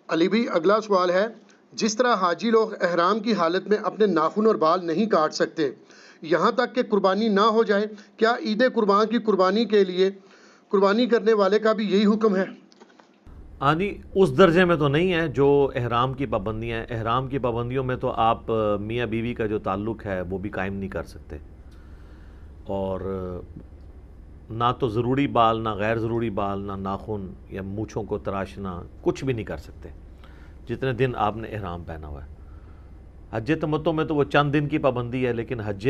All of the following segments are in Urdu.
علی بھی اگلا سوال ہے، جس طرح حاجی لوگ احرام کی حالت میں اپنے ناخن اور بال نہیں کاٹ سکتے یہاں تک کہ قربانی نہ ہو جائے، کیا عید قربان کی قربانی کے لیے قربانی کرنے والے کا بھی یہی حکم ہے؟ اس درجے میں تو نہیں ہے جو احرام کی پابندیاں ہیں۔ احرام کی پابندیوں میں تو آپ میاں بیوی کا جو تعلق ہے وہ بھی قائم نہیں کر سکتے، اور نہ تو ضروری بال، نہ غیر ضروری بال، نہ ناخن یا مونچھوں کو تراشنا، کچھ بھی نہیں کر سکتے جتنے دن آپ نے احرام پہنا ہوا ہے۔ حج تمتع میں تو وہ چند دن کی پابندی ہے، لیکن حج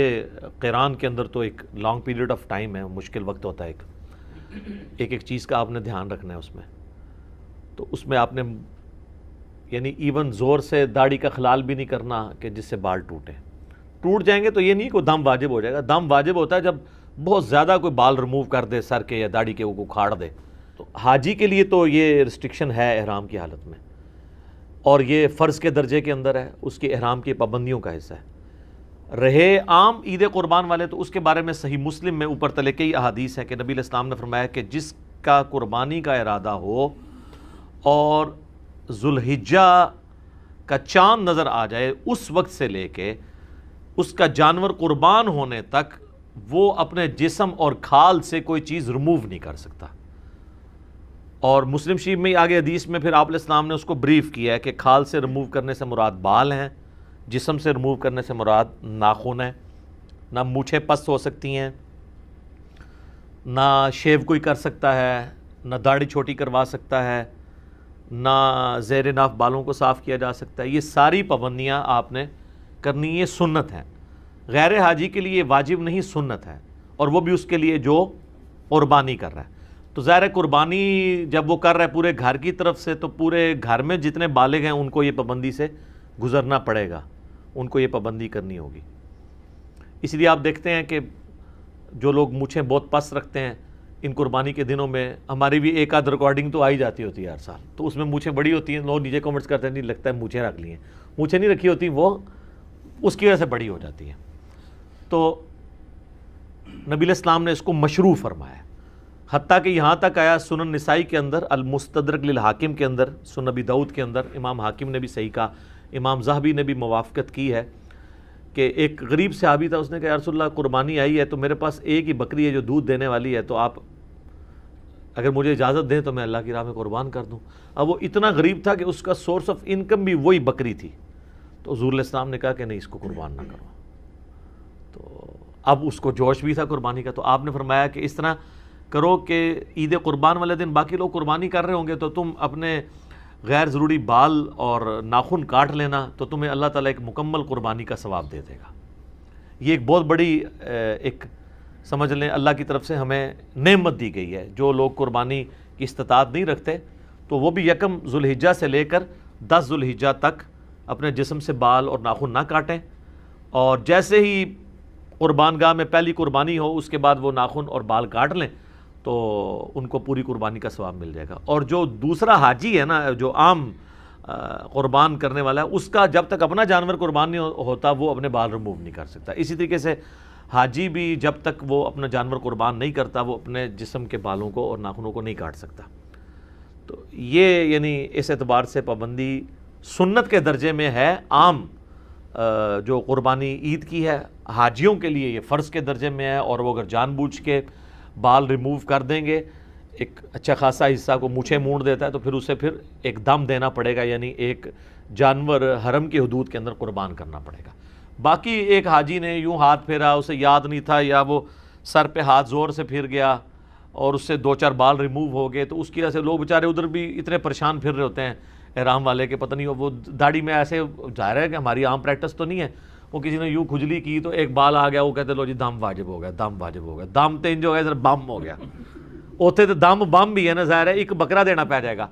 قران کے اندر تو ایک لانگ پیریڈ آف ٹائم ہے، مشکل وقت ہوتا ہے، ایک چیز کا آپ نے دھیان رکھنا ہے اس میں۔ تو اس میں آپ نے یعنی ایون زور سے داڑھی کا خلال بھی نہیں کرنا کہ جس سے بال ٹوٹ جائیں گے، تو یہ نہیں کہ دم واجب ہو جائے گا۔ دم واجب ہوتا ہے جب بہت زیادہ کوئی بال ریموو کر دے سر کے یا داڑھی کے، وہ کھاڑ دے۔ تو حاجی کے لیے تو یہ ریسٹرکشن ہے احرام کی حالت میں، اور یہ فرض کے درجے کے اندر ہے، اس کی احرام کی پابندیوں کا حصہ ہے۔ رہے عام عید قربان والے، تو اس کے بارے میں صحیح مسلم میں اوپر تلے کئی احادیث ہیں کہ نبی علیہ السلام نے فرمایا کہ جس کا قربانی کا ارادہ ہو اور ذوالحجہ کا چاند نظر آ جائے، اس وقت سے لے کے اس کا جانور قربان ہونے تک وہ اپنے جسم اور کھال سے کوئی چیز ریموو نہیں کر سکتا۔ اور مسلم شریف میں آگے حدیث میں پھر آپ علیہ السلام نے اس کو بریف کیا ہے کہ کھال سے ریموو کرنے سے مراد بال ہیں، جسم سے ریموو کرنے سے مراد ناخن ہے، نہ مونچھیں پست ہو سکتی ہیں، نہ شیو کوئی کر سکتا ہے، نہ داڑھی چھوٹی کروا سکتا ہے، نہ زیر ناف بالوں کو صاف کیا جا سکتا ہے۔ یہ ساری پابندیاں آپ نے کرنی، یہ سنت ہیں۔ غیر حاجی کے لیے واجب نہیں، سنت ہے، اور وہ بھی اس کے لیے جو قربانی کر رہا ہے۔ تو ظاہر ہے قربانی جب وہ کر رہا ہے پورے گھر کی طرف سے، تو پورے گھر میں جتنے بالغ ہیں ان کو یہ پابندی سے گزرنا پڑے گا، ان کو یہ پابندی کرنی ہوگی۔ اس لیے آپ دیکھتے ہیں کہ جو لوگ مونچھیں بہت پست رکھتے ہیں، ان قربانی کے دنوں میں ہماری بھی ایک آدھ ریکارڈنگ تو آئی جاتی ہوتی ہے ہر سال، تو اس میں مونچھیں بڑی ہوتی ہیں، لوگ نیچے کمنٹس کرتے ہیں نہیں لگتا ہے مونچھیں رکھ لی ہیں، مونچھیں نہیں رکھی ہوتی، وہ اس کی وجہ سے بڑی ہو جاتی ہیں۔ تو نبی علیہ السلام نے اس کو مشروع فرمایا، حتیٰ کہ یہاں تک آیا سنن نسائی کے اندر، المستدرک للحاکم کے اندر، سنن ابی داؤد کے اندر، امام حاکم نے بھی صحیح کہا، امام ذہبی نے بھی موافقت کی ہے کہ ایک غریب صحابی تھا، اس نے کہا یا رسول اللہ قربانی آئی ہے تو میرے پاس ایک ہی بکری ہے جو دودھ دینے والی ہے، تو آپ اگر مجھے اجازت دیں تو میں اللہ کی راہ میں قربان کر دوں۔ اب وہ اتنا غریب تھا کہ اس کا سورس آف انکم بھی وہی بکری تھی، تو حضور علیہ السلام نے کہا کہ نہیں، اس کو قربان نہ کرو۔ تو اب اس کو جوش بھی تھا قربانی کا، تو آپ نے فرمایا کہ اس طرح کرو کہ عید قربان والے دن باقی لوگ قربانی کر رہے ہوں گے تو تم اپنے غیر ضروری بال اور ناخن کاٹ لینا، تو تمہیں اللہ تعالیٰ ایک مکمل قربانی کا ثواب دے دے گا۔ یہ ایک بہت بڑی ایک سمجھ لیں اللہ کی طرف سے ہمیں نعمت دی گئی ہے۔ جو لوگ قربانی کی استطاعت نہیں رکھتے تو وہ بھی یکم ذوالحجہ سے لے کر 10 ذوالحجہ تک اپنے جسم سے بال اور ناخن نہ کاٹیں، اور جیسے ہی قربان گاہ میں پہلی قربانی ہو اس کے بعد وہ ناخن اور بال کاٹ لیں تو ان کو پوری قربانی کا ثواب مل جائے گا۔ اور جو دوسرا حاجی ہے نا، جو عام قربان کرنے والا ہے، اس کا جب تک اپنا جانور قربان نہیں ہوتا وہ اپنے بال ریموو نہیں کر سکتا۔ اسی طریقے سے حاجی بھی جب تک وہ اپنا جانور قربان نہیں کرتا وہ اپنے جسم کے بالوں کو اور ناخنوں کو نہیں کاٹ سکتا۔ تو یہ یعنی اس اعتبار سے پابندی سنت کے درجے میں ہے۔ عام جو قربانی عید کی ہے، حاجیوں کے لیے یہ فرض کے درجے میں ہے، اور وہ اگر جان بوجھ کے بال ریموو کر دیں گے، ایک اچھا خاصا حصہ کو مونچھیں مونڈ دیتا ہے، تو پھر اسے پھر ایک دم دینا پڑے گا، یعنی ایک جانور حرم کی حدود کے اندر قربان کرنا پڑے گا۔ باقی ایک حاجی نے یوں ہاتھ پھیرا، اسے یاد نہیں تھا، یا وہ سر پہ ہاتھ زور سے پھر گیا اور اس سے 2-4 بال ریموو ہو گئے، تو اس کی وجہ سے لوگ بیچارے ادھر بھی اتنے پریشان پھر رہے ہوتے ہیں احرام والے کے، پتہ نہیں وہ داڑھی میں ایسے ظاہر ہے کہ ہماری عام پریکٹس تو نہیں ہے، وہ کسی نے یوں کھجلی کی تو ایک بال آ گیا، وہ کہتے لو جی دم واجب ہو گیا، دم واجب ہو گیا، دم تو انج ہو گیا، بم ہو گیا، اوتے تو دم بم بھی ہے نا، ظاہر ہے ایک بکرا دینا پہ جائے گا۔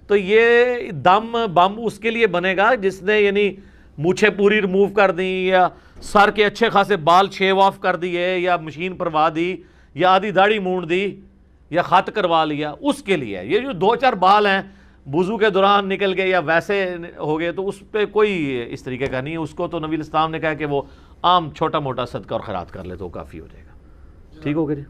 تو یہ دم بم اس کے لیے بنے گا جس نے یعنی مونچھیں پوری ریموو کر دیں، یا سر کے اچھے خاصے بال شیو آف کر دیے، یا مشین پروا دی، یا آدھی داڑھی مونڈ دی، یا خط کروا لیا، اس کے لیے۔ یہ جو 2-4 بال ہیں وضو کے دوران نکل گئے یا ویسے ہو گئے، تو اس پہ کوئی اس طریقے کا نہیں ہے، اس کو تو نبی الاسلام نے کہا کہ وہ عام چھوٹا موٹا صدقہ اور خیرات کر لے تو کافی ہو جائے گا۔ ٹھیک ہو گیا جی؟